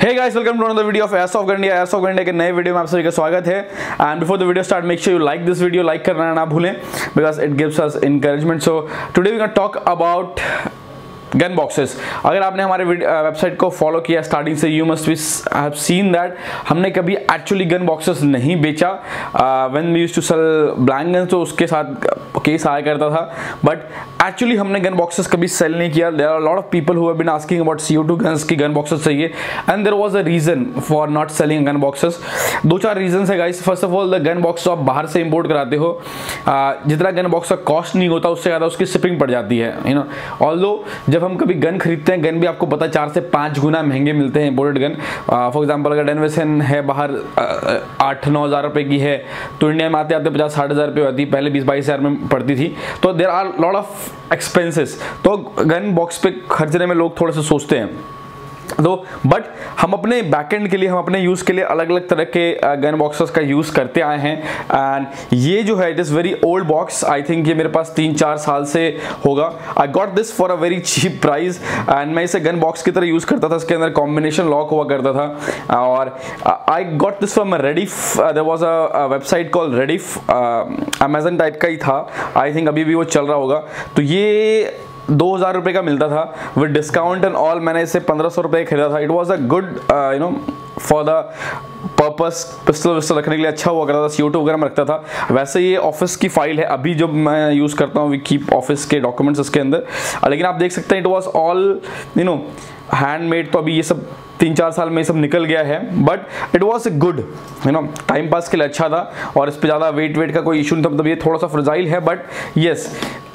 Hey guys, welcome to another video of Airsoft India। Airsoft India के नए video में आप सभी का स्वागत है। And before the video start, make sure you like this video, like करना ना भूलें because it gives us encouragement. So today we can talk about gun boxes. अगर आपने हमारे वेबसाइट को फॉलो किया स्टार्टिंग से, you must be have seen that हमने कभी एक्चुअली गन बॉक्सेस नहीं बेचा। When we used to sell blank guns तो उसके साथ केस आया करता था, बट एक्चुअली हमने गन बॉक्सेस कभी सेल नहीं किया। There are lot of people who have been asking about CO2 guns की गन बॉक्सेस चाहिए, and there was a reason for not selling gun boxes. दो चार रीजन है guys. First of all, the gun box आप बाहर से import कराते हो, जितना गन बॉक्स का कॉस्ट नहीं होता उससे ज़्यादा उसकी शिपिंग पड़ जाती है, यू नो। ऑल्दो जब हम कभी गन खरीदते हैं, गन भी आपको पता है 4 से 5 गुना महंगे मिलते हैं इंपोर्टेड गन। फॉर एग्जांपल अगर डेनवेसन है बाहर 8-9 हज़ार रुपये की है, तो इंडिया में आते आते 50-60 हज़ार रुपये होती, पहले 20-22 हज़ार में पड़ती थी। तो there are lot of expenses. तो गन बॉक्स पे खर्चने में लोग थोड़े से सोचते हैं। तो बट हम अपने बैकएंड के लिए, हम अपने यूज़ के लिए अलग अलग तरह के गन बॉक्सेस का यूज़ करते आए हैं। एंड ये जो है it is very old box. I think ये मेरे पास 3-4 साल से होगा। I got this for a very cheap price and मैं इसे गन बॉक्स की तरह यूज़ करता था। इसके अंदर कॉम्बिनेशन लॉक हुआ करता था। और I got this from Rediff. There was a website called Rediff, Amazon type का ही था। आई थिंक अभी भी वो चल रहा होगा। तो ये 2000 रुपये का मिलता था विद डिस्काउंट एंड ऑल। मैंने इसे 1500 रुपये खरीदा था। It was a good you know for the purpose, pistol विस्टल रखने के लिए अच्छा हुआ करता था। CO2 वगैरह में रखता था। वैसे ये ऑफिस की फाइल है, अभी जब मैं यूज़ करता हूँ वी कीप ऑफिस के डॉक्यूमेंट्स इसके अंदर। लेकिन आप देख सकते हैं it was all you know handmade. तो अभी ये सब 3-4 साल में ये सब निकल गया है, but it was a good you no time pass के लिए अच्छा था। और इस पर ज़्यादा वेट का कोई इशू नहीं था। मतलब ये थोड़ा सा फ्रजाइल है, बट येस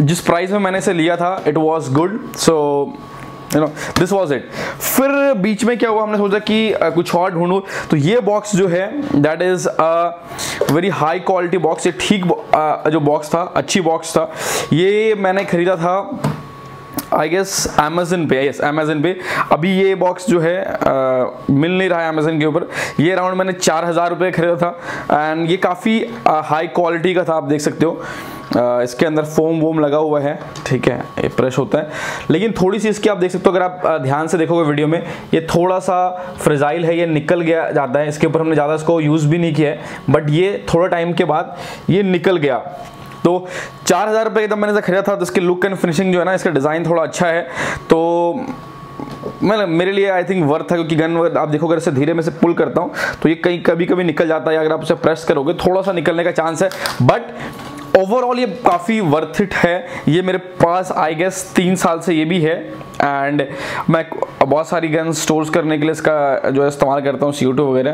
जिस प्राइस में मैंने इसे लिया था it was good. So you know this was it. फिर बीच में क्या हुआ, हमने सोचा कि कुछ और ढूंढूं। तो ये बॉक्स जो है that is a very high quality box. ये ठीक जो बॉक्स था, अच्छी बॉक्स था। ये मैंने खरीदा था आई गेस अमेजन पे। यस अमेजन पे। अभी ये बॉक्स जो है मिल नहीं रहा है अमेजन के ऊपर। ये अराउंड मैंने 4000 रुपये खरीदा था एंड ये काफ़ी हाई क्वालिटी का था। आप देख सकते हो इसके अंदर फोम वोम लगा हुआ है, ठीक है, ये प्रेस होता है। लेकिन थोड़ी सी इसकी आप देख सकते हो, अगर आप ध्यान से देखोगे वीडियो में, ये थोड़ा सा फ्रेजाइल है, ये निकल गया जाता है। इसके ऊपर हमने ज़्यादा इसको यूज़ भी नहीं किया है, बट ये थोड़ा टाइम के बाद ये निकल गया। तो 4000 रुपये जब मैंने इसे खरीदा था, तो इसके लुक एंड फिनिशिंग जो है ना, इसका डिज़ाइन थोड़ा अच्छा है। तो मैं मेरे लिए आई थिंक वर्थ है, क्योंकि गन आप देखोगे इसे धीरे में से पुल करता हूँ तो ये कहीं कभी कभी निकल जाता है। अगर आप इसे प्रेस करोगे थोड़ा सा निकलने का चांस है, बट ओवरऑल ये काफ़ी वर्थ इट है। ये मेरे पास आई गेस 3 साल से ये भी है एंड मैं बहुत सारी गन स्टोर्स करने के लिए इसका जो है इस्तेमाल करता हूँ, CO2 वगैरह।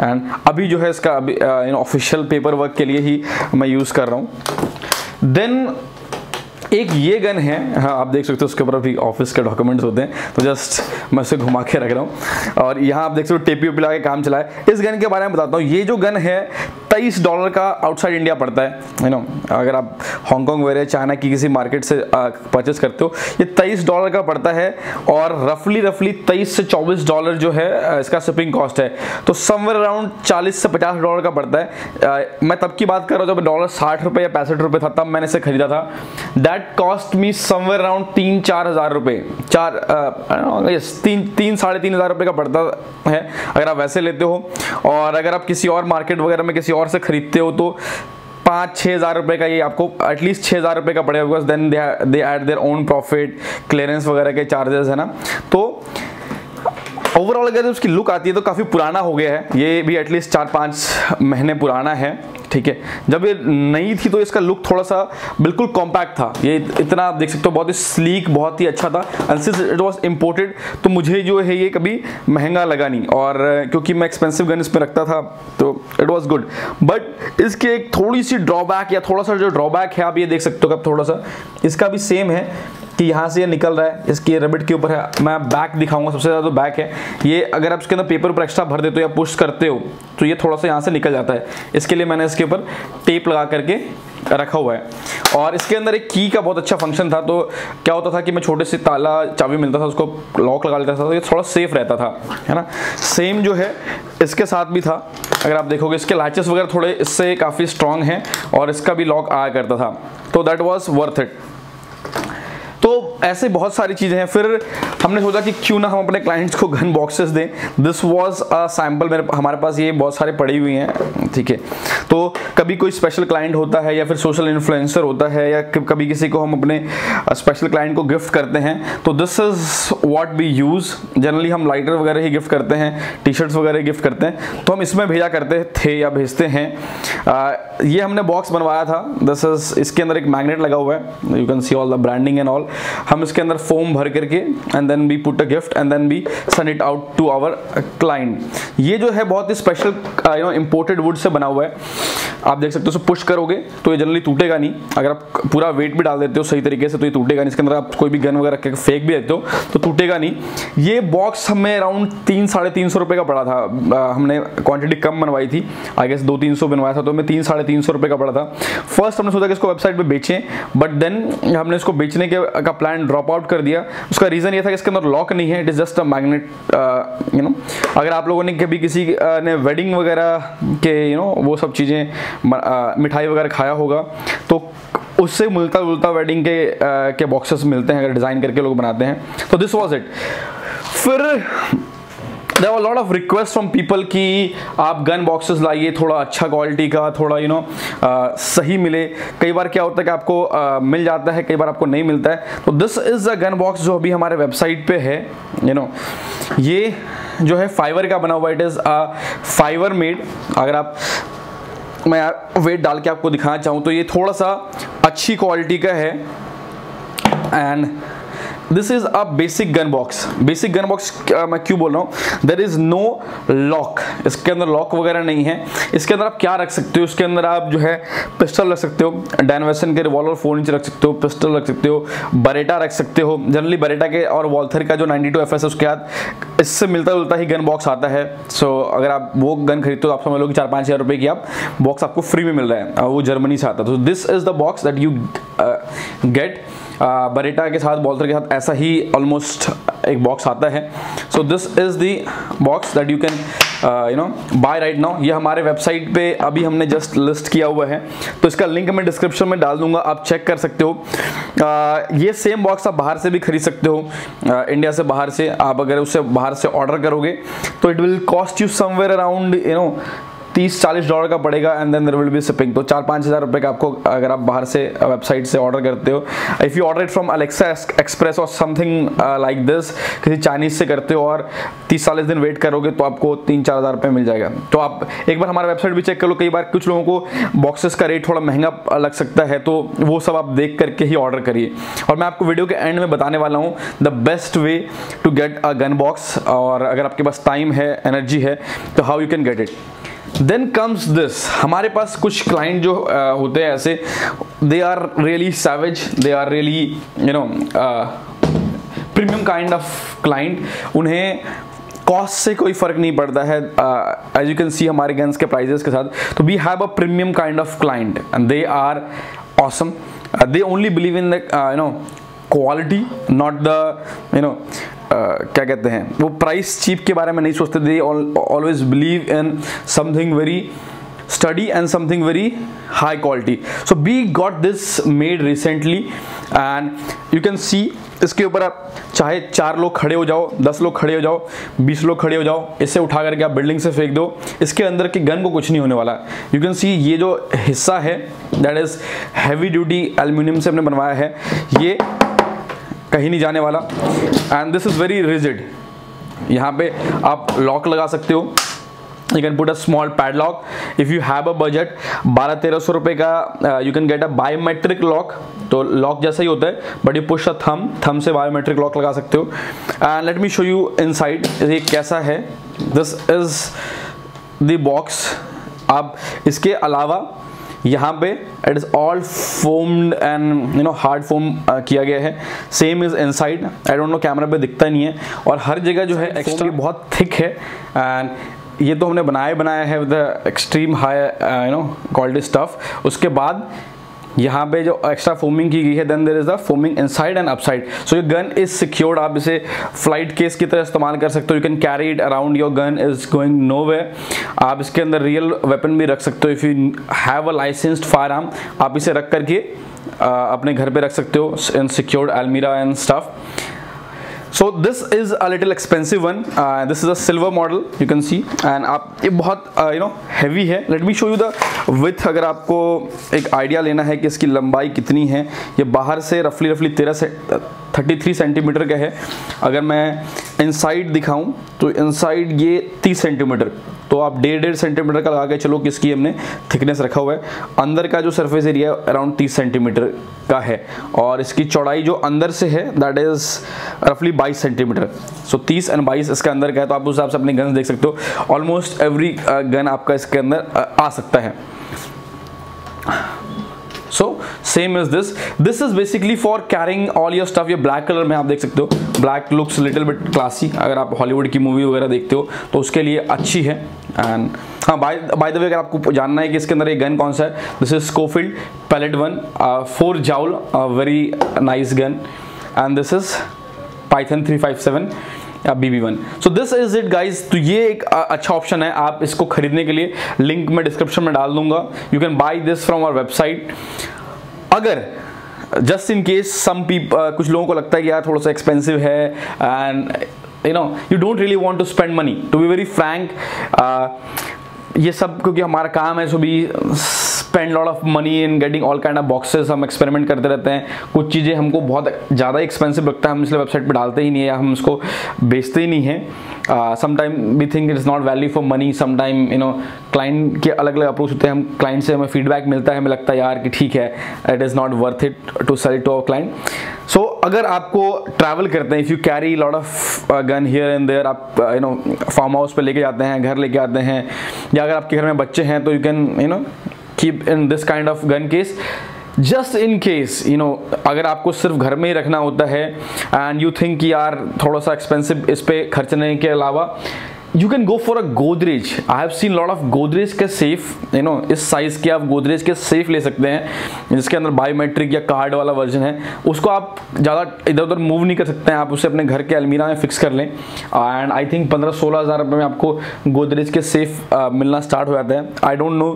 एंड अभी जो है इसका अभी ऑफिशियल पेपर वर्क के लिए ही मैं यूज़ कर रहा हूँ। देन एक ये गन है, हाँ आप देख सकते हो उसके ऊपर अभी ऑफिस के डॉक्यूमेंट्स होते हैं, तो जस्ट मैं उसे घुमा के रख रहा हूँ। और यहाँ आप देख सकते हो टेपी वेपी लगा के काम चला है। इस गन के बारे में बताता हूँ। ये जो गन है $23 का आउटसाइड इंडिया पड़ता है, यू नो। अगर आप हांगकॉन्ग वगैरह चाइना की किसी मार्केट से परचेस करते हो, ये $23 का पड़ता है। और रफली $23 से $24 जो है इसका शिपिंग कॉस्ट है। तो समवेयर अराउंड $40 से $50 का पड़ता है। मैं तब की बात कर रहा हूँ जब डॉलर 60 रुपये या 65 रुपये था, तब मैंने इसे खरीदा था। That cost me somewhere around 3-4 हज़ार रुपये, 3-3.5 हज़ार रुपये का पड़ता है अगर आप वैसे लेते हो। और अगर आप किसी और मार्केट वगैरह में किसी और से खरीदते हो तो 5-6 हज़ार रुपये का ये आपको एटलीस्ट 6 हज़ार रुपये का पड़ेगा, because then they add their own profit, clearance वगैरह के चार्जेस है ना। तो ओवरऑल अगर उसकी लुक आती है तो काफ़ी पुराना हो गया है। ये भी एटलीस्ट 4-5 महीने पुराना है, ठीक है। जब ये नई थी तो इसका लुक थोड़ा सा बिल्कुल कॉम्पैक्ट था। ये इतना आप देख सकते हो, बहुत ही स्लीक, बहुत ही अच्छा था। And since it was imported तो मुझे जो है ये कभी महंगा लगा नहीं, और क्योंकि मैं एक्सपेंसिव गन इसमें रखता था तो इट वाज गुड। बट इसके एक थोड़ी सी ड्रॉबैक, या थोड़ा सा जो ड्रॉबैक है आप ये देख सकते हो, अब थोड़ा सा इसका भी सेम है कि यहाँ से ये निकल रहा है, इसकी रबिट के ऊपर है। मैं बैक दिखाऊंगा, सबसे ज़्यादा तो बैक है। ये अगर आप इसके अंदर पेपर पर एक्स्ट्रा भर देते हो या पुश करते हो तो ये थोड़ा सा यहाँ से निकल जाता है। इसके लिए मैंने इसके ऊपर टेप लगा करके रखा हुआ है। और इसके अंदर एक की का बहुत अच्छा फंक्शन था। तो क्या होता था कि मैं छोटे से ताला चाबी मिलता था, उसको लॉक लगा लेता था, तो ये थोड़ा सेफ रहता था, है ना। सेम जो है इसके साथ भी था। अगर आप देखोगे इसके लैचेस वगैरह थोड़े इससे काफ़ी स्ट्रॉन्ग हैं और इसका भी लॉक आया करता था। तो दैट वाज वर्थ इट। तो तो ऐसे बहुत सारी चीज़ें हैं। फिर हमने सोचा कि क्यों ना हम अपने क्लाइंट्स को गन बॉक्सेस दें। दिस वाज अ सैम्पल, हमारे पास ये बहुत सारे पड़ी हुई हैं, ठीक है। तो कभी कोई स्पेशल क्लाइंट होता है या फिर सोशल इन्फ्लुएंसर होता है या कभी किसी को हम अपने स्पेशल क्लाइंट को गिफ्ट करते हैं, तो this is what we use. Generally हम लाइटर वगैरह ही गिफ्ट करते हैं, टी शर्ट्स वगैरह गिफ्ट करते हैं, तो हम इसमें भेजा करते थे या भेजते हैं। ये हमने बॉक्स बनवाया था। दिस इज, इसके अंदर एक मैग्नेट लगा हुआ है, you can see all the branding and all. हम इसके अंदर फोम भर करके and then we put a gift and then we send it out to our client. ये जो है बहुत ही स्पेशल इंपोर्टेड वुड से बना हुआ है। आप देख सकते हो, उसे पुश करोगे तो ये जनरली टूटेगा नहीं। अगर आप पूरा वेट भी डाल देते हो सही तरीके से तो ये टूटेगा नहीं। इसके अंदर आप कोई भी गन वगैरह रख के फेंक भी देते हो तो टूटेगा नहीं। ये बॉक्स हमें अराउंड 300-350 रुपये का पड़ा था। हमने क्वांटिटी कम बनवाई थी, आई गेस 200-300 बनवाया था, तो हमें 300-350 रुपये का पड़ा था। फर्स्ट हमने सोचा कि इसको वेबसाइट पे बेचें, बट देन हमने इसको बेचने का प्लान ड्रॉप आउट कर दिया। उसका रीज़न ये था कि इसके अंदर लॉक नहीं है, it is just a magnet. You know, अगर आप लोगों ने कभी किसी ने वेडिंग वगैरह के वो सब चीज़ें मिठाई वगैरह खाया होगा तो उससे मिलता जुलता वेडिंग के बॉक्सेस मिलते हैं अगर डिज़ाइन करके लोग बनाते हैं। तो दिस वॉज इट। फिर there were a lot of requests from people कि आप गन बॉक्सेस लाइए, थोड़ा अच्छा क्वालिटी का, थोड़ा सही मिले। कई बार क्या होता है कि आपको मिल जाता है, कई बार आपको नहीं मिलता है। तो this is a gun box जो अभी हमारे वेबसाइट पे है। ये जो है फाइबर का बना हुआ, it is a fibre made. अगर आप, मैं वेट डाल के आपको दिखाना चाहूँ तो ये थोड़ा सा अच्छी क्वालिटी का है। And this is a basic gun box. Basic gun box मैं क्यों बोल रहा हूँ, देर इज नो लॉक, इसके अंदर लॉक वगैरह नहीं है। इसके अंदर आप क्या रख सकते हो, इसके अंदर आप जो है पिस्टल रख सकते हो, डैन वेसन के रिवॉल्वर 4 इंच रख सकते हो, पिस्टल रख सकते हो, बरेटा रख सकते हो। जनरली बरेटा के और वॉल्थर का जो 92 FS है उसके बाद इससे मिलता जुलता ही गन बॉक्स आता है। सो अगर आप वो गन खरीदते हो तो आप समझ लो कि 4-5 हज़ार रुपये की आप बॉक्स आपको फ्री में मिल रहा है, वो जर्मनी से आता है। तो this is the box that you get. Bareta के साथ, वॉल्थर के साथ ऐसा ही ऑलमोस्ट एक बॉक्स आता है। सो this is the box that you can bye right now. ये हमारे वेबसाइट पे अभी हमने जस्ट लिस्ट किया हुआ है, तो इसका लिंक मैं डिस्क्रिप्शन में डाल दूंगा, आप चेक कर सकते हो। ये सेम बॉक्स आप बाहर से भी खरीद सकते हो, इंडिया से बाहर से। आप अगर उससे बाहर से ऑर्डर करोगे तो it will cost you somewhere around $30-40 का पड़ेगा and then there will be shipping. तो 4-5 हज़ार रुपये का आपको, अगर आप बाहर से वेबसाइट से ऑर्डर करते हो, if you order it from Alexa express और समथिंग लाइक दिस, किसी चाइनीज से करते हो और 30-40 दिन वेट करोगे तो आपको 3-4 हज़ार रुपये मिल जाएगा। तो आप एक बार हमारा वेबसाइट भी चेक कर लो। कई बार कुछ लोगों को बॉक्सेस का रेट थोड़ा महंगा लग सकता है, तो वो सब आप देख करके ही ऑर्डर करिए। और मैं आपको वीडियो के एंड में बताने वाला हूँ the best way to get a gun box, और अगर आपके पास टाइम है, एनर्जी है, तो how you can get it. Then comes this. हमारे पास कुछ क्लाइंट जो होते हैं ऐसे, they are really savage, they are really premium kind of client. उन्हें कॉस्ट से कोई फर्क नहीं पड़ता है, एज यू कैन सी हमारे गन्स के प्राइजेस के साथ। तो we have a premium kind of client and they are awesome. They only believe in the quality, not the क्या कहते हैं, वो प्राइस चीप के बारे में नहीं सोचते। They always believe in something very sturdy and something very high quality. So we got this made recently and you can see इसके ऊपर आप चाहे 4 लोग खड़े हो जाओ, 10 लोग खड़े हो जाओ, 20 लोग खड़े हो जाओ, इसे उठा करके आप बिल्डिंग से फेंक दो, इसके अंदर की गन को कुछ नहीं होने वाला। यू कैन सी ये जो हिस्सा है that is heavy duty aluminium से हमने बनवाया है, ये कहीं नहीं जाने वाला and this is very rigid. यहाँ पे आप लॉक लगा सकते हो, you can put a small padlock if you have a budget. 1200-1300 रुपये का you can get a biometric lock. तो लॉक जैसा ही होता है बट यू पुश अ थम से बायोमेट्रिक लॉक लगा सकते हो। And let me show you inside ये कैसा है। This is the box. अब इसके अलावा यहाँ पे it is all foamed and hard foam किया गया है। Same is inside. I don't know, camera पे दिखता नहीं है, और हर जगह जो है एक्स्ट्रा बहुत थिक है। एंड ये तो हमने बनाया है with extreme high quality stuff. उसके बाद यहाँ पे जो एक्स्ट्रा फोमिंग की गई है, then there is the foaming inside and upside. So your gun is secured. आप इसे फ्लाइट केस की तरह इस्तेमाल कर सकते हो। You can carry it around, your gun is going nowhere. आप इसके अंदर रियल वेपन भी रख सकते हो। If you have a licensed fire arm, आप इसे रख करके अपने घर पे रख सकते हो इन सिक्योर्ड अलमीरा and stuff. So this is a little expensive one. This is a silver model, you can see, and आप ये बहुत heavy है. Let me show you the width. अगर आपको एक आइडिया लेना है कि इसकी लंबाई कितनी है, ये बाहर से रफली 33 सेंटीमीटर का है. अगर मैं इनसाइड दिखाऊं तो इनसाइड ये 30 सेंटीमीटर, तो आप 1.5 सेंटीमीटर का लगा के चलो कि इसकी हमने थिकनेस रखा हुआ है. अंदर का जो सरफेस एरिया अराउंड 30 सेंटीमीटर का है, और इसकी चौड़ाई जो अंदर से है दैट इज रफली 22 सेंटीमीटर. सो 30 और 22 इसका अंदर का है, तो आप उस हिसाब से अपने गन देख सकते हो. ऑलमोस्ट एवरी गन आपका इसके अंदर आ सकता है. So same as this. This is basically for carrying all your stuff. ये ब्लैक कलर में आप देख सकते हो. Black looks little bit classy. अगर आप हॉलीवुड की मूवी वगैरह देखते हो तो उसके लिए अच्छी है. एंड हाँ, बाय द वे, अगर आपको जानना है कि इसके अंदर ये गन कौन सा है, this is Schofield pellet 1 4 joule, very nice gun. And this is Python 357 या BB1. So this is it guys. तो ये एक अच्छा ऑप्शन है आप इसको खरीदने के लिए. लिंक मैं डिस्क्रिप्शन में डाल दूंगा. You can buy this from our website. अगर जस्ट इन केस कुछ लोगों को लगता है कि यार थोड़ा सा एक्सपेंसिव है and you don't really want to spend money, to be very frank, ये सब क्योंकि हमारा काम है, सो भी spend lot of money in getting all kind of boxes. हम एक्सपेरिमेंट करते रहते हैं. कुछ चीज़ें हमको बहुत ज़्यादा एक्सपेंसिव लगता है, हम इसलिए वेबसाइट पे डालते ही नहीं है या हम इसको बेचते ही नहीं है. Sometime we think it is not value for money. Sometime client के अलग अलग अप्रोच होते हैं. हम क्लाइंट से हमें फीडबैक मिलता है, हमें लगता है यार कि ठीक है, it is not worth it to sell it to our client. So अगर आपको ट्रैवल करते हैं, if you carry lot of gun here and there, आप फार्म हाउस पे लेके जाते हैं, घर लेके आते हैं, या अगर आपके घर में बच्चे हैं तो you can keep in this kind of gun case. Just in case अगर आपको सिर्फ घर में ही रखना होता है एंड यू थिंक यार थोड़ा सा एक्सपेंसिव इस पे खर्चने के अलावा, you can go for a Godrej. I have seen lot of Godrej के सेफ, इस साइज के आप Godrej के सेफ ले सकते हैं जिसके अंदर बायोमेट्रिक या कार्ड वाला वर्जन है. उसको आप ज़्यादा इधर उधर मूव नहीं कर सकते हैं, आप उसे अपने घर के अलमीरा में फिक्स कर लें. एंड आई थिंक 15-16 हज़ार रुपये में आपको Godrej के सेफ मिलना स्टार्ट हो जाता है. आई डोंट नो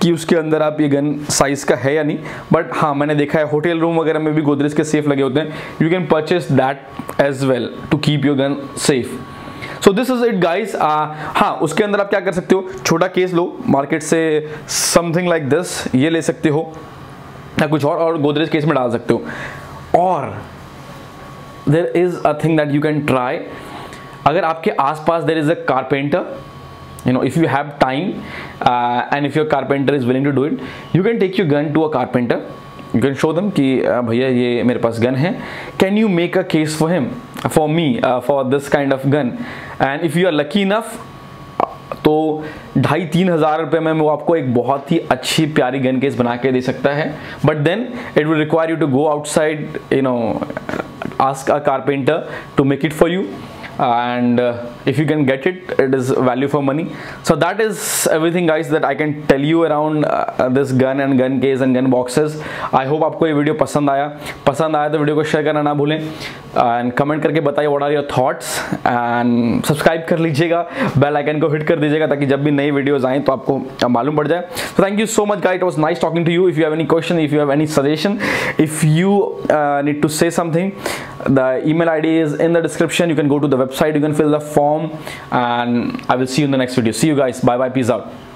कि उसके अंदर आप ये गन साइज़ का है या नहीं, बट हाँ मैंने देखा है होटल रूम वगैरह में भी Godrej के सेफ लगे होते हैं. You can purchase that as well to keep your gun safe. So this is it guys. हाँ, उसके अंदर आप क्या कर सकते हो, छोटा केस लो मार्केट से, समथिंग लाइक दिस, ये ले सकते हो या कुछ और गोदरेज केस में डाल सकते हो. और there is a thing that you can try. अगर आपके आसपास there is a carpenter, if you have time and if your carpenter is willing to do it, you can take your gun to a carpenter. You can show them कि भैया ये मेरे पास gun है, can you make a case for him, for me, for this kind of gun. And if you are lucky enough, तो 2,500-3 हज़ार रुपये में वो आपको एक बहुत ही अच्छी प्यारी गन केस बना के दे सकता है. But then it will require you to go outside, ask a carpenter to make it for you. And if you can get it, it is value for money. So that is everything guys that I can tell you around this gun and gun case and gun boxes. I hope आपको ये video पसंद आया तो video को share करना ना भूलें and comment करके बताइए what are your thoughts. And subscribe कर लीजिएगा, बेल आइकन को हिट कर दीजिएगा ताकि जब भी नई वीडियोस आएँ तो आपको मालूम पड़ जाए. So thank you so much guys, it was nice talking to you. If you have any question, if you have any suggestion, if you need to say something, the email ID is in the description. You can go to the website, you can fill the form, and I will see you in the next video. See you guys, bye bye, peace out.